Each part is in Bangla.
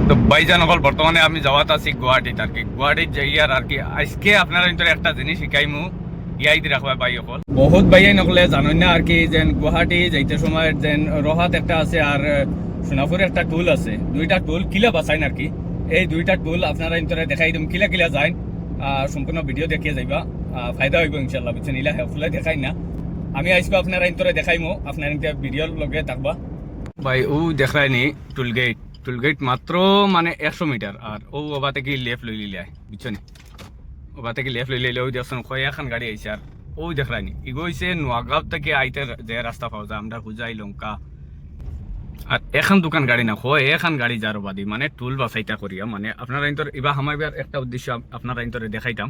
তো ভাইজান হল বর্তমানে আমি যাওয়াত আছি গুয়াহাটিত আর কি। গুয়াহাটিত যাইয়ার আর কি আজকে আপনারা ভিতরে একটা জিনিস শিখাইমু ইয়াই দি রাখবা ভাই হল বহুত ভাইয়াই নকলে জানেন না আর কি যেন গুয়াহাটি যাইতে সময় যেন রহাত একটা আছে আর সোনাপুরে একটা টুল আছে, দুইটা টুল কিলা বাঁচাইন আর কি। এই দুইটা টুল আপনারা ভিতরে দেখাই দিম কিলা কিলা যাইন, সম্পূর্ণ ভিডিও দেখিয়ে যাইবা, ফায়দা হইব ইনশাল্লাহ বুঝছেন। ইলা হেল্পফুলে দেখাই না আমি আইসবো আপনারা ভিতরে দেখাইমু, আপনার ভিডিওর লগে থাকবা। ভাই ও দেখায়নি টুলগেট, টুলগেট মাত্র মানে 100 মিটার, আর ও ওবা থেকে লেফট লই লিলে বুঝছো নি, ওবা থেকে লেফট লই লিলে ওই দেখছেন কয়েকখান গাড়ি আইছে আর ও দেখায়নি ইগো হইছে নোয়াগাঁও থেকে আইতে যে রাস্তা পাওয়া যায় আমরা হুজাই লঙ্কা। আর এখন দোকান গাড়ি না হয় এখন গাড়ি যার বাদি মানে টুল বাসাইটা করিয়া মানে আপনারা ইন্তর এবার আমার একটা উদ্দেশ্য আপনারা ইন্তরে দেখাইতাম,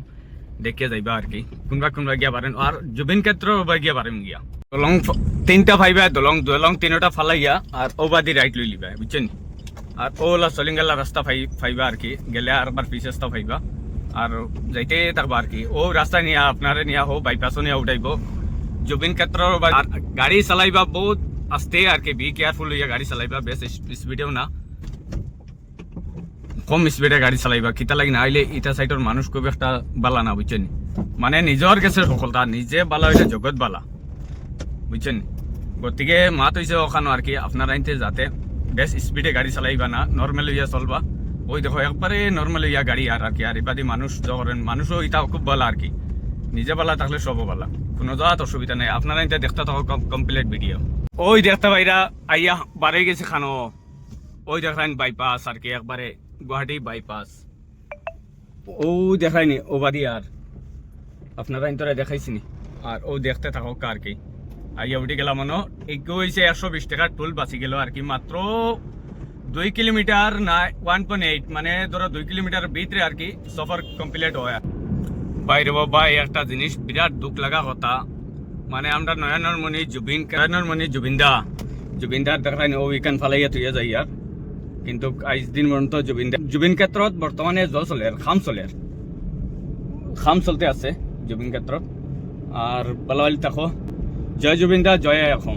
দেখিয়ে যাইবা আর কি কোনবা কোনবা গিয়া পারেন। আর জুবিন ক্ষেত্র ওবা গিয়া পারেন গিয়া দলং 3টা ফাইবা দলং 3টা ফালাইয়া আর ওবাদি রাইট লই লিবা বুঝছেন। আর ওলা সলিঙ্গালা রাস্তা ফাইবা আর কি গেলে আর বার পিস রাস্তা ফাইবা আর যাইতে থাকবা আর কি। ও রাস্তা নিয়া আপনারে নিয়া হো বাইপাসও নিয়া উঠাইব জুবিন ক্ষেত্র। গাড়ি চালাইবা বহুত আস্তে আর কি, বি কেয়ারফুল হইয়া গাড়ি চালাইবা, বেশ স্পিডেও না কম স্পিডে গাড়ি চালাইবা। কিতা লাগি না আইলে ইটা সাইডের মানুষ খুব একটা বালা না বুঝছেন, মানে নিজের কাছে সফলতা নিজে বালা হইলে জগৎ বালা বুঝছেন। গতিকে মাত হইছে ওখানো আর কি আপনারা আইনতে যাতে বেশ স্পিডে গাড়ি চালাইবা না, নর্মাল হইয়া চলবা। ওই দেখো একবারে নর্মাল হইয়া গাড়ি আর কি। আর এবাদি মানুষ যখন মানুষও ইটা খুব ভালো আর কি, নিজে বালা থাকলে সবও বালা, কোনো যাওয়াত অসুবিধা নেই। আপনারা আইনতে দেখতে থাকো কমপ্লিট ভিডিও। ওই দেখতে বাইরা আইয়া বাড়ে গেছে খানো, ওই দেখাইন বাইপাস আর কি একবারে গুয়াহাটি বাইপাস। ও দেখায়নি ওবাদি আর আপনারা ইন্তরে দেখাইছিনি। আর ও দেখতে থাকো আর কি আইয়া উঠে গেলাম মনো এগো হয়েছে 120 টাকার টুল বাঁচি গেল আর কি। মাত্র 2 কিলোমিটার না 1.8 মানে ধরো 2 কিলোমিটার ভিতরে আর কি সফর কমপ্লিট হয়। বাইরে ভাই একটা জিনিস বিরাট দুঃখ লাগা কথা, মানে আমরা নয়নের মনি জুবিনদার দেখাই ও উইকেন্ড ফালাইয়া তুইয়া যাই আর, কিন্তু আজ দিন পর্যন্ত জুবিন ক্ষেত্রত বর্তমানে জল চলে খাম চলতে আছে জুবিন ক্ষেত্রত। আর বালাবালি থাকো, জয় জুবিন দা জয় এখন।